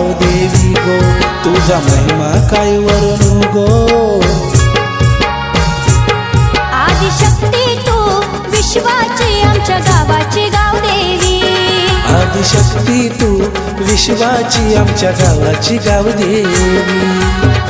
गाव देवी गो, तुझा महिमा काय वर्णू गो। आदिशक्ती तू विश्वाची आमच्या गावाची गाव देवी, आदिशक्ती तू विश्वाची आमच्या गावाची गाव देवी।